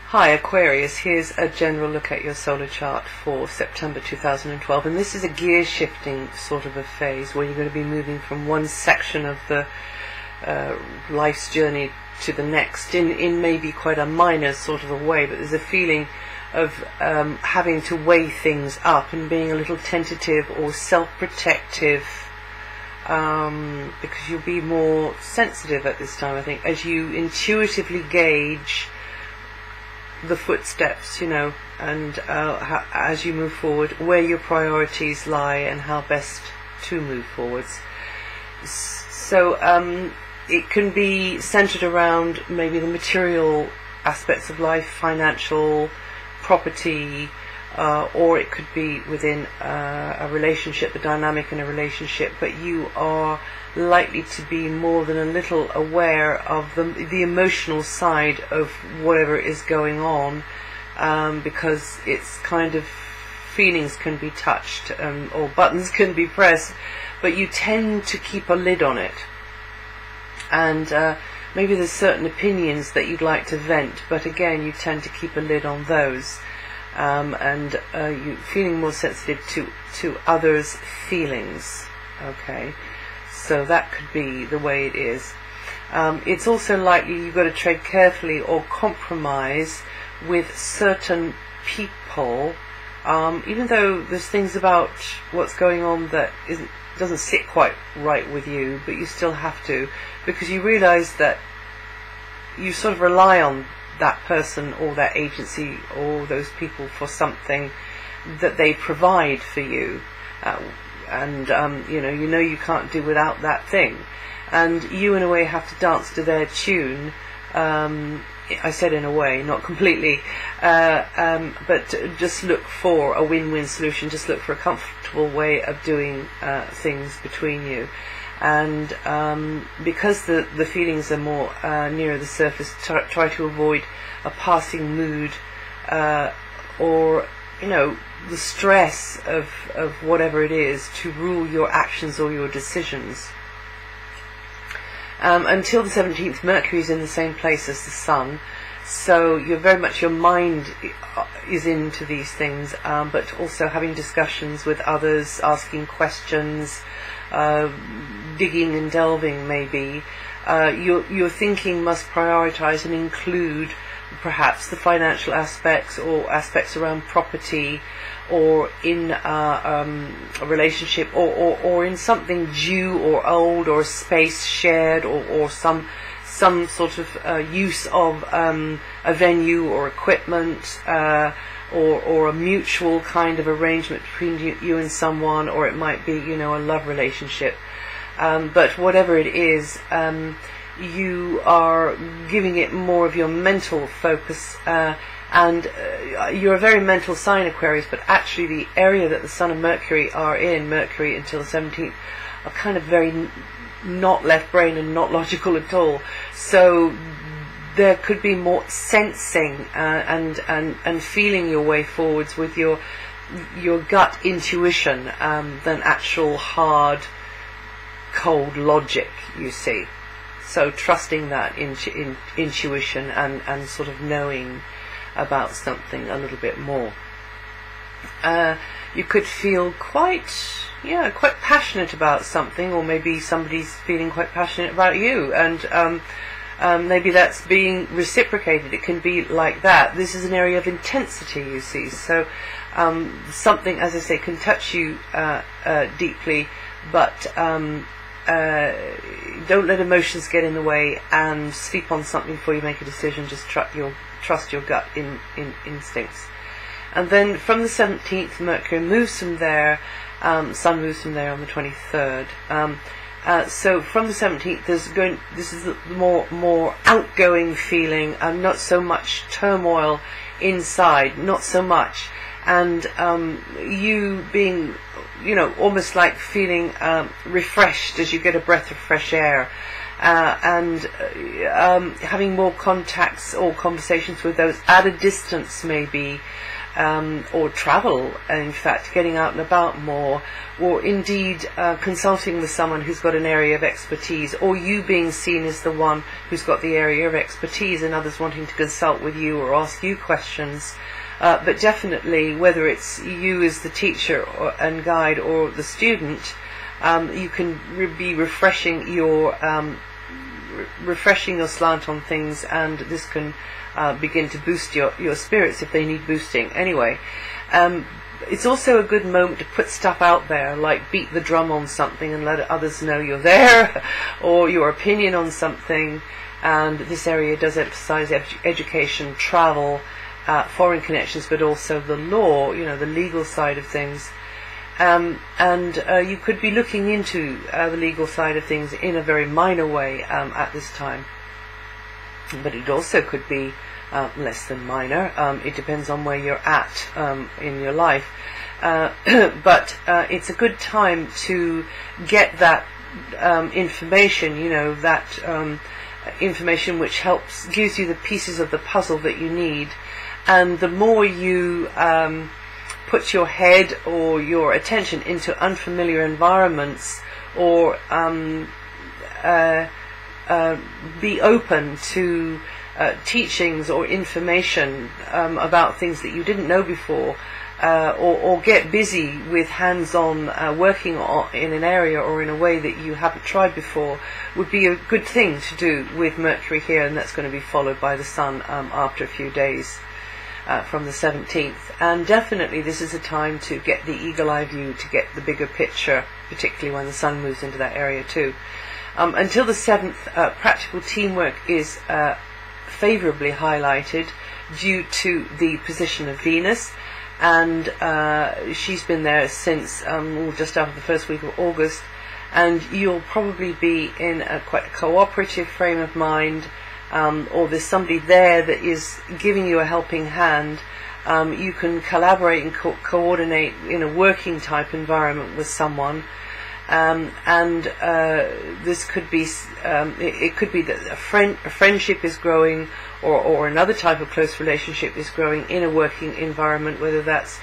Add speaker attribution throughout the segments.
Speaker 1: Hi Aquarius, here's a general look at your solar chart for September 2012, and this is a gear shifting sort of a phase where you're going to be moving from one section of the life's journey to the next in maybe quite a minor sort of a way, but there's a feeling of having to weigh things up and being a little tentative or self-protective, because you'll be more sensitive at this time, I think, as you intuitively gauge the footsteps, and as you move forward, where your priorities lie and how best to move forwards. So it can be centered around maybe the material aspects of life, financial, property, or it could be within a relationship, the dynamic in a relationship, but you are likely to be more than a little aware of the emotional side of whatever is going on, because it's kind of feelings can be touched, or buttons can be pressed, but you tend to keep a lid on it, and maybe there's certain opinions that you'd like to vent, but again you tend to keep a lid on those, and you feeling more sensitive to others' feelings. Okay, so that could be the way it is. It's also likely you've got to tread carefully or compromise with certain people, even though there's things about what's going on that doesn't sit quite right with you, but you still have to, because you realize that you sort of rely on that person or that agency or those people for something that they provide for you, and you know you can't do without that thing, and you in a way have to dance to their tune. I said in a way, not completely, but just look for a win-win solution, just look for a comfortable way of doing things between you. And because the feelings are more nearer the surface, try to avoid a passing mood, or the stress of whatever it is to rule your actions or your decisions. Until the 17th, Mercury is in the same place as the Sun, so you're very much, your mind is into these things, but also having discussions with others, asking questions, digging and delving maybe. Your thinking must prioritize and include perhaps the financial aspects or aspects around property, or in a relationship, or in something due or old, or space shared, or some sort of use of a venue or equipment, or a mutual kind of arrangement between you and someone, or it might be a love relationship, but whatever it is, you are giving it more of your mental focus, and you're a very mental sign, Aquarius, but actually the area that the Sun and Mercury are in, Mercury until the 17th, are kind of very not left brain and not logical at all. So there could be more sensing and feeling your way forwards with your gut intuition than actual hard, cold logic, you see. So trusting that intuition and sort of knowing about something a little bit more. You could feel quite passionate about something, or maybe somebody's feeling quite passionate about you, and maybe that's being reciprocated. It can be like that. This is an area of intensity, you see, so something, as I say, can touch you deeply, but don't let emotions get in the way and sleep on something before you make a decision. Just trust your gut instincts. And then from the 17th, Mercury moves from there, Sun moves from there on the 23rd. So from the 17th, this is the more outgoing feeling, and not so much turmoil inside, not so much, and you being, almost like feeling refreshed as you get a breath of fresh air, and having more contacts or conversations with those at a distance maybe, or travel, in fact, getting out and about more, or indeed consulting with someone who's got an area of expertise, or you being seen as the one who's got the area of expertise and others wanting to consult with you or ask you questions. But definitely, whether it's you as the teacher and guide or the student, you can be refreshing your slant on things, and this can begin to boost your spirits if they need boosting. Anyway, it's also a good moment to put stuff out there, like beat the drum on something and let others know you're there, or your opinion on something. And this area does emphasize education, travel, foreign connections, but also the law, the legal side of things. And you could be looking into the legal side of things in a very minor way at this time. But it also could be less than minor. It depends on where you're at in your life. But it's a good time to get that information, that information which gives you the pieces of the puzzle that you need. And the more you put your head or your attention into unfamiliar environments, or be open to teachings or information about things that you didn't know before, or get busy with hands-on working in an area or in a way that you haven't tried before, would be a good thing to do with Mercury here, and that's going to be followed by the Sun after a few days. From the 17th, and definitely this is a time to get the eagle-eye view, to get the bigger picture, particularly when the Sun moves into that area too. Until the 7th, practical teamwork is favourably highlighted due to the position of Venus, and she's been there since just after the first week of August, and you'll probably be in quite a cooperative frame of mind. Or there's somebody there that is giving you a helping hand. You can collaborate and coordinate in a working type environment with someone, and this could be it could be that a friendship is growing, or another type of close relationship is growing in a working environment, whether that's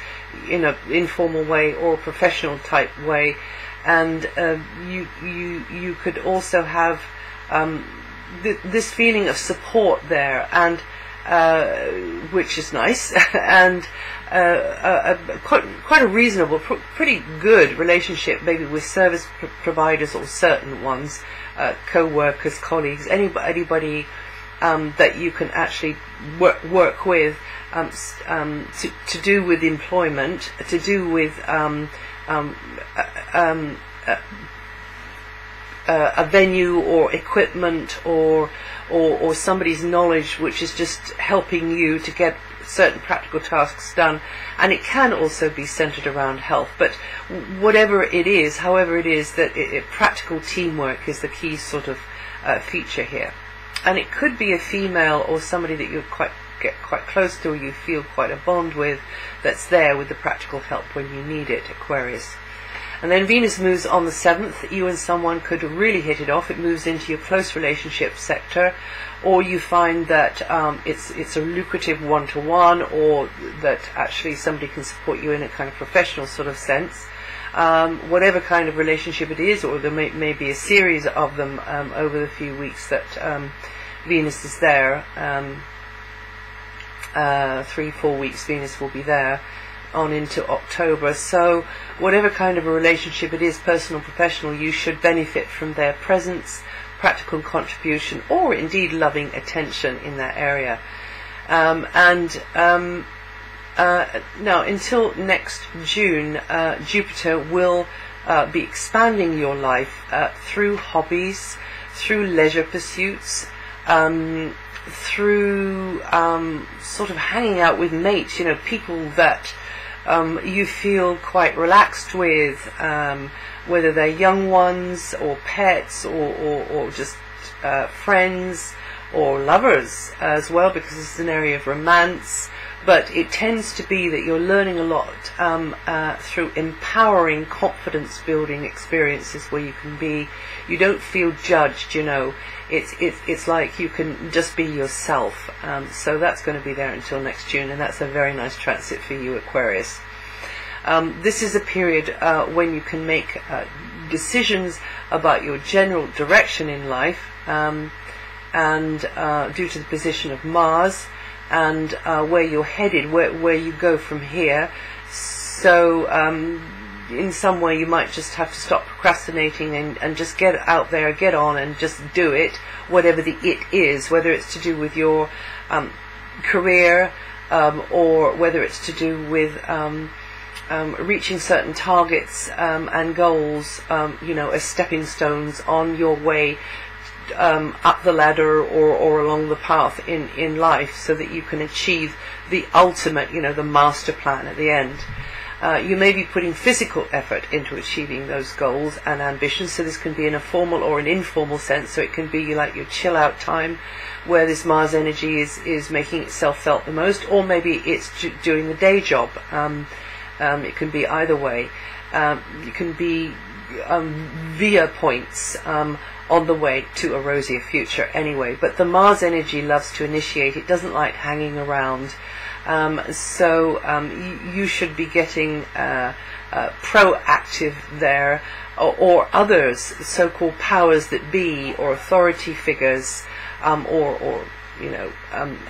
Speaker 1: in an informal way or a professional type way. And you could also have this feeling of support there, and which is nice, and quite a reasonable, pretty good relationship, maybe with service providers or certain ones, co-workers, colleagues, anybody that you can actually work with, to do with employment, to do with a venue or equipment, or somebody's knowledge which is just helping you to get certain practical tasks done. And it can also be centered around health, but whatever it is, however it is, that practical teamwork is the key sort of feature here. And it could be a female or somebody that you get quite close to, or you feel quite a bond with, that's there with the practical help when you need it, Aquarius. And then Venus moves on the 7th. You and someone could really hit it off. It moves into your close relationship sector, or you find that it's a lucrative one-to-one, or that actually somebody can support you in a kind of professional sort of sense. Whatever kind of relationship it is, or there may be a series of them over the few weeks that Venus is there. 3-4 weeks Venus will be there, on into October. So whatever kind of a relationship it is, personal, professional, you should benefit from their presence, practical contribution, or indeed loving attention in that area. Now until next June, Jupiter will be expanding your life through hobbies, through leisure pursuits, through sort of hanging out with mates, people that you feel quite relaxed with, whether they're young ones or pets, or just friends or lovers as well, because this is an area of romance. But it tends to be that you're learning a lot through empowering, confidence building experiences where you don't feel judged, it's like you can just be yourself. So that's going to be there until next June, and that's a very nice transit for you, Aquarius. This is a period when you can make decisions about your general direction in life, and due to the position of Mars and where you're headed, where you go from here. So in some way you might just have to stop procrastinating and just get out there, get on and just do it, whatever the it is, whether it's to do with your career, or whether it's to do with reaching certain targets and goals, as stepping stones on your way up the ladder or along the path in life, so that you can achieve the ultimate, the master plan at the end. You may be putting physical effort into achieving those goals and ambitions, so this can be in a formal or an informal sense. So it can be like your chill out time, where this Mars energy is making itself felt the most, or maybe it's doing the day job. It can be either way. It can be via points on the way to a rosier future anyway. But the Mars energy loves to initiate. It doesn't like hanging around. So you should be getting proactive there, or others, so-called powers that be, or authority figures, or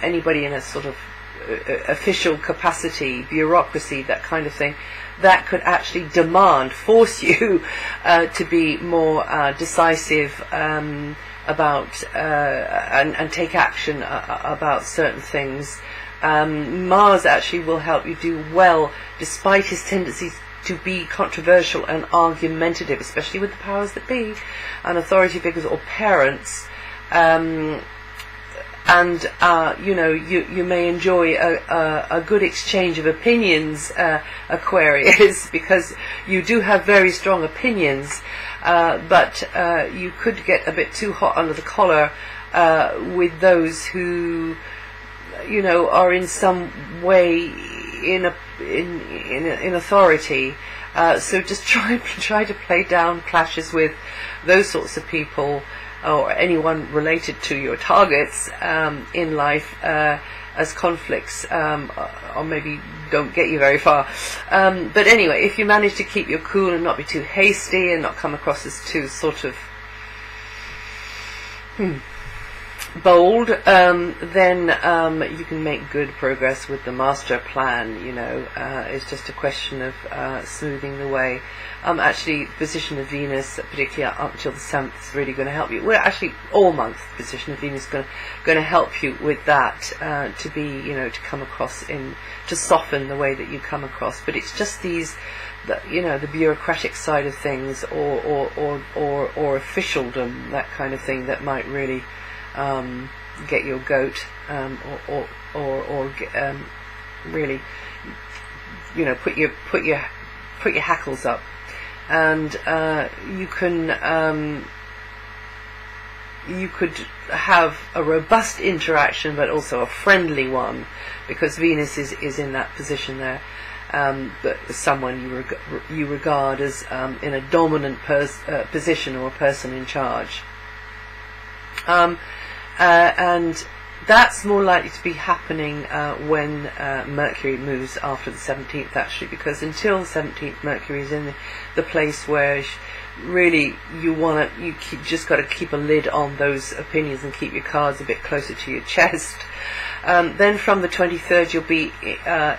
Speaker 1: anybody in a sort of official capacity, bureaucracy, that kind of thing, that could actually force you to be more decisive about and take action about certain things. Mars actually will help you do well, despite his tendencies to be controversial and argumentative, especially with the powers that be and authority figures or parents. You may enjoy a good exchange of opinions, Aquarius, because you do have very strong opinions, but you could get a bit too hot under the collar with those who are in some way in authority. So just try to play down clashes with those sorts of people, or anyone related to your targets in life, as conflicts, or maybe don't get you very far. But anyway, if you manage to keep your cool and not be too hasty and not come across as too sort of bold, then you can make good progress with the master plan. It's just a question of smoothing the way. Actually, position of Venus, particularly up until the 7th, is really going to help you. Well, actually, all month position of Venus is going to help you with that, to be, to come across to soften the way that you come across. But it's just the bureaucratic side of things, or officialdom, that kind of thing, that might really get your goat, or really, put your hackles up. And you could have a robust interaction, but also a friendly one, because Venus is in that position there. But someone you regard as in a dominant position, or a person in charge. And that's more likely to be happening when Mercury moves after the 17th, actually, because until the 17th, Mercury is in the place where really you just got to keep a lid on those opinions and keep your cards a bit closer to your chest. Then from the 23rd, you'll be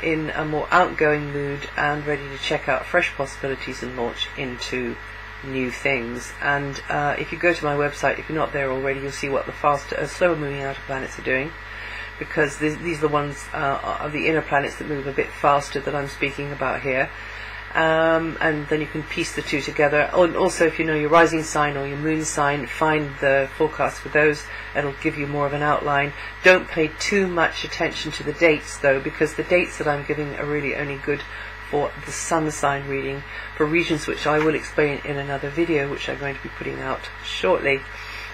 Speaker 1: in a more outgoing mood and ready to check out fresh possibilities and launch into new things. And if you go to my website, if you're not there already, you'll see what the slower moving outer planets are doing, because these are the ones of the inner planets that move a bit faster that I'm speaking about here. And then you can piece the two together. And also, if you know your rising sign or your moon sign, find the forecast for those. It'll give you more of an outline. Don't pay too much attention to the dates, though, because the dates that I'm giving are really only good for the sun sign reading, for regions which I will explain in another video, which I'm going to be putting out shortly.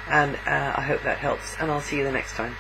Speaker 1: And I hope that helps, and I'll see you the next time.